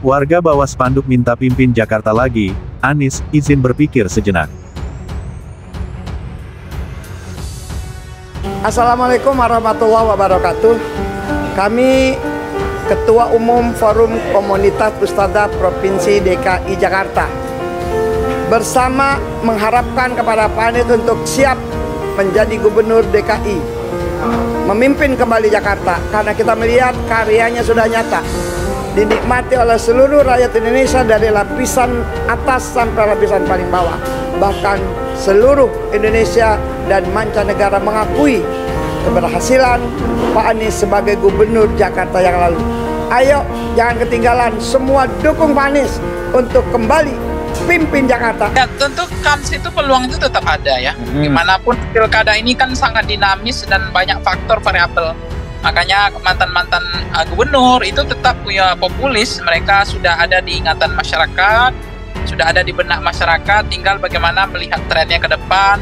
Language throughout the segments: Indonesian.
Warga bawa spanduk minta pimpin Jakarta lagi. Anies, izin berpikir sejenak. Assalamualaikum warahmatullahi wabarakatuh. Kami Ketua Umum Forum Komunitas Ustadzah Provinsi DKI Jakarta bersama mengharapkan kepada Pak Anies untuk siap menjadi Gubernur DKI, memimpin kembali Jakarta, karena kita melihat karyanya sudah nyata, dinikmati oleh seluruh rakyat Indonesia dari lapisan atas sampai lapisan paling bawah. Bahkan seluruh Indonesia dan mancanegara mengakui keberhasilan Pak Anies sebagai Gubernur Jakarta yang lalu. Ayo, jangan ketinggalan, semua dukung Pak Anies untuk kembali pimpin Jakarta. Ya, tentu kans itu, peluang itu tetap ada ya. Gimanapun pilkada ini kan sangat dinamis dan banyak faktor variabel. Makanya mantan-mantan gubernur itu tetap punya populis, mereka sudah ada di ingatan masyarakat, sudah ada di benak masyarakat, tinggal bagaimana melihat trennya ke depan,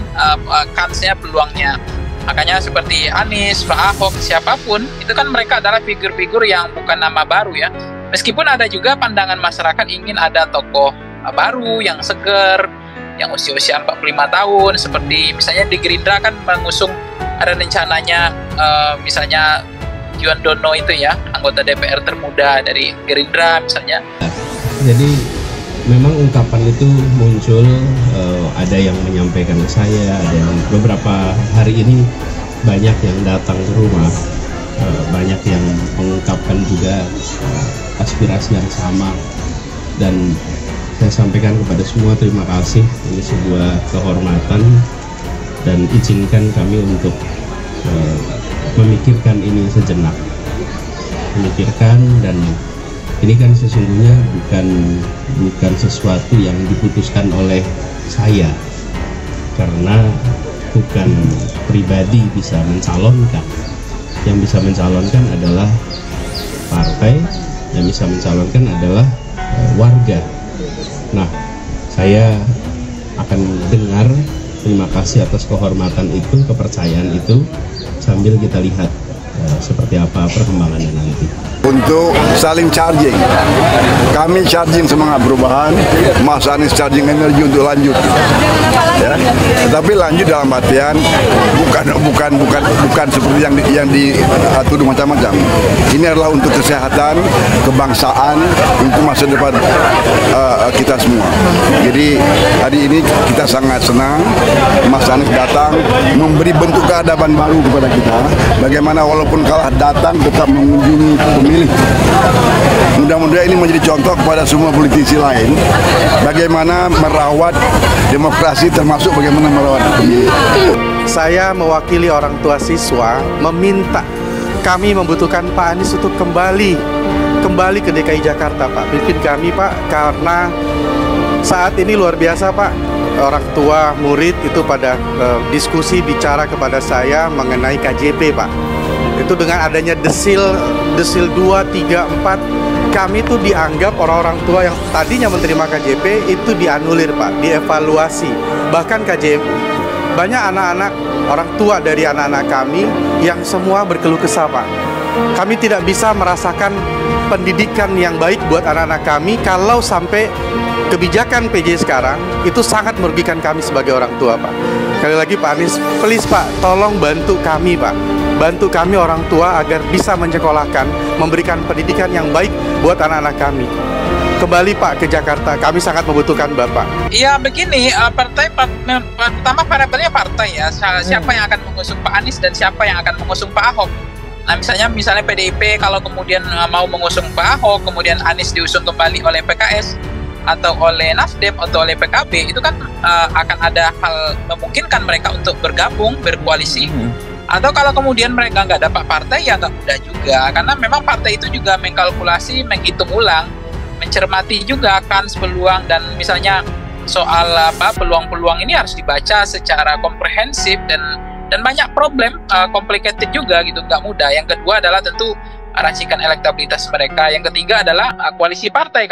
kansnya, peluangnya. Makanya seperti Anies, Pak Ahok, siapapun, itu kan mereka adalah figur-figur yang bukan nama baru ya. Meskipun ada juga pandangan masyarakat ingin ada tokoh baru, yang seger, yang usia-usia 45 tahun, seperti misalnya di Gerindra kan mengusung, ada rencananya misalnya Juan Dono itu ya, anggota DPR termuda dari Gerindra misalnya. Jadi memang ungkapan itu muncul, ada yang menyampaikan ke saya, ada yang beberapa hari ini banyak yang datang ke rumah, banyak yang mengungkapkan juga aspirasi yang sama, dan saya sampaikan kepada semua terima kasih, ini sebuah kehormatan, dan izinkan kami untuk memikirkan ini sejenak, memikirkan. Dan ini kan sesungguhnya bukan sesuatu yang diputuskan oleh saya, karena bukan pribadi bisa mencalonkan. Yang bisa mencalonkan adalah partai, yang bisa mencalonkan adalah warga. Nah, saya akan dengar terima kasih atas kehormatan itu, kepercayaan itu, sambil kita lihat seperti apa perkembangannya nanti. Untuk saling charging, kami charging semangat perubahan, Mas Anies charging energi untuk lanjut, ya. Tetapi lanjut dalam artian bukan seperti yang dituduh macam-macam. Ini adalah untuk kesehatan, kebangsaan, untuk masa depan kita semua. Jadi hari ini kita sangat senang Mas Anies datang memberi bentuk keadaban baru kepada kita. Bagaimana walaupun kalah datang tetap mengunjungi pemilih. Mudah-mudahan ini menjadi contoh kepada semua politisi lain bagaimana merawat demokrasi, termasuk bagaimana merawat pemilih. Saya mewakili orang tua siswa meminta, kami membutuhkan Pak Anies untuk kembali ke DKI Jakarta, Pak. Pimpin kami, Pak, karena saat ini luar biasa, Pak. Orang tua, murid itu pada diskusi, bicara kepada saya mengenai KJP, Pak. Itu dengan adanya desil 2, 3, 4, kami itu dianggap orang-orang tua yang tadinya menerima KJP itu dianulir, Pak, dievaluasi. Bahkan KJP, banyak anak-anak, orang tua dari anak-anak kami yang semua berkeluh kesah, Pak. Kami tidak bisa merasakan pendidikan yang baik buat anak-anak kami kalau sampai kebijakan PJ sekarang itu sangat merugikan kami sebagai orang tua, Pak. Sekali lagi Pak Anies, please Pak, tolong bantu kami, Pak. Bantu kami orang tua agar bisa menyekolahkan, memberikan pendidikan yang baik buat anak-anak kami. Kembali Pak ke Jakarta, kami sangat membutuhkan Bapak. Iya begini, pertama variabelnya partai ya, siapa yang akan mengusung Pak Anies dan siapa yang akan mengusung Pak Ahok. Nah misalnya PDIP kalau kemudian mau mengusung Pak Ahok, kemudian Anies diusung kembali oleh PKS atau oleh Nasdem atau oleh PKB, itu kan akan ada hal memungkinkan mereka untuk bergabung, berkoalisi. Atau kalau kemudian mereka nggak dapat partai, ya nggak mudah juga, karena memang partai itu juga mengkalkulasi, menghitung ulang, mencermati juga kans, peluang, dan misalnya soal peluang-peluang ini harus dibaca secara komprehensif dan banyak problem, complicated juga gitu, nggak mudah. Yang kedua adalah tentu racikan elektabilitas mereka. Yang ketiga adalah koalisi partai.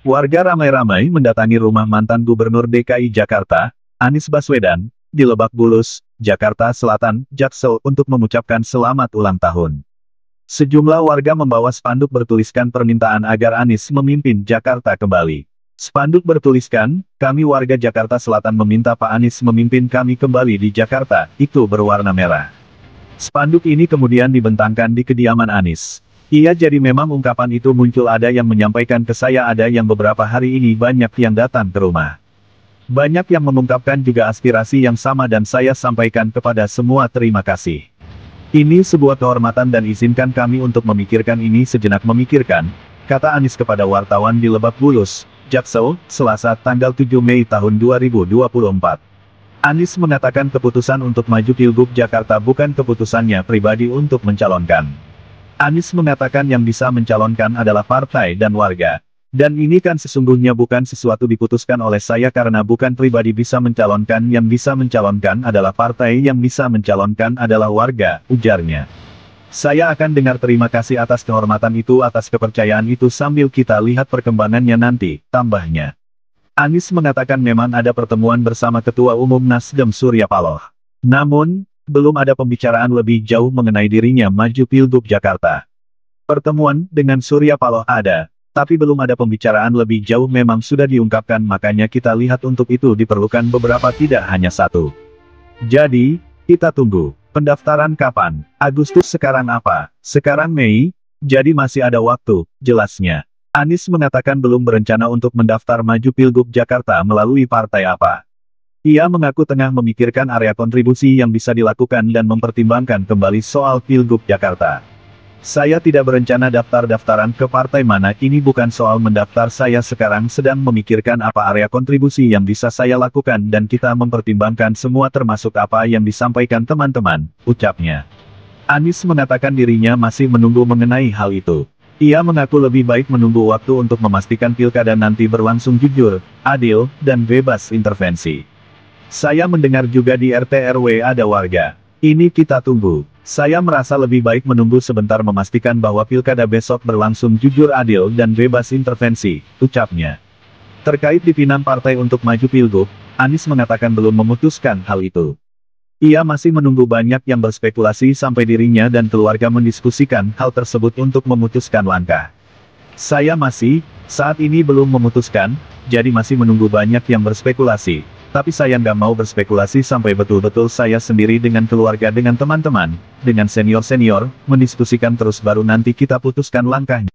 Warga ramai-ramai mendatangi rumah mantan Gubernur DKI Jakarta, Anies Baswedan, di Lebak Bulus, Jakarta Selatan, Jaksel, untuk mengucapkan selamat ulang tahun. Sejumlah warga membawa spanduk bertuliskan permintaan agar Anies memimpin Jakarta kembali. Spanduk bertuliskan, kami warga Jakarta Selatan meminta Pak Anies memimpin kami kembali di Jakarta, itu berwarna merah. Spanduk ini kemudian dibentangkan di kediaman Anies. Iya, jadi memang ungkapan itu muncul, ada yang menyampaikan ke saya, ada yang beberapa hari ini banyak yang datang ke rumah. Banyak yang mengungkapkan juga aspirasi yang sama dan saya sampaikan kepada semua terima kasih. Ini sebuah kehormatan dan izinkan kami untuk memikirkan ini sejenak, memikirkan, kata Anies kepada wartawan di Lebak Bulus, Jaksel, Selasa tanggal 7 Mei tahun 2024. Anies mengatakan keputusan untuk maju Pilgub Jakarta bukan keputusannya pribadi untuk mencalonkan. Anies mengatakan yang bisa mencalonkan adalah partai dan warga. Dan ini kan sesungguhnya bukan sesuatu diputuskan oleh saya karena bukan pribadi bisa mencalonkan, yang bisa mencalonkan adalah partai, yang bisa mencalonkan adalah warga, ujarnya. Saya akan dengar terima kasih atas kehormatan itu, atas kepercayaan itu sambil kita lihat perkembangannya nanti, tambahnya. Anies mengatakan memang ada pertemuan bersama Ketua Umum Nasdem Surya Paloh. Namun, belum ada pembicaraan lebih jauh mengenai dirinya maju Pilgub Jakarta. Pertemuan dengan Surya Paloh ada, tapi belum ada pembicaraan lebih jauh memang sudah diungkapkan, makanya kita lihat untuk itu diperlukan beberapa, tidak hanya satu. Jadi, kita tunggu. Pendaftaran kapan? Agustus, sekarang apa? Sekarang Mei, jadi masih ada waktu, jelasnya. Anies mengatakan belum berencana untuk mendaftar maju Pilgub Jakarta melalui partai apa. Ia mengaku tengah memikirkan area kontribusi yang bisa dilakukan dan mempertimbangkan kembali soal Pilgub Jakarta. Saya tidak berencana daftar-daftaran ke partai mana, ini bukan soal mendaftar, saya sekarang sedang memikirkan apa area kontribusi yang bisa saya lakukan dan kita mempertimbangkan semua termasuk apa yang disampaikan teman-teman, ucapnya. Anies mengatakan dirinya masih menunggu mengenai hal itu. Ia mengaku lebih baik menunggu waktu untuk memastikan pilkada nanti berlangsung jujur, adil, dan bebas intervensi. Saya mendengar juga di RT RW ada warga. Ini kita tunggu. Saya merasa lebih baik menunggu sebentar memastikan bahwa pilkada besok berlangsung jujur, adil, dan bebas intervensi, ucapnya. Terkait dipinang partai untuk maju Pilgub, Anies mengatakan belum memutuskan hal itu. Ia masih menunggu, banyak yang berspekulasi sampai dirinya dan keluarga mendiskusikan hal tersebut untuk memutuskan langkah. Saya masih, saat ini belum memutuskan, jadi masih menunggu, banyak yang berspekulasi. Tapi saya nggak mau berspekulasi sampai betul-betul saya sendiri dengan keluarga, dengan teman-teman, dengan senior-senior, mendiskusikan terus baru nanti kita putuskan langkahnya.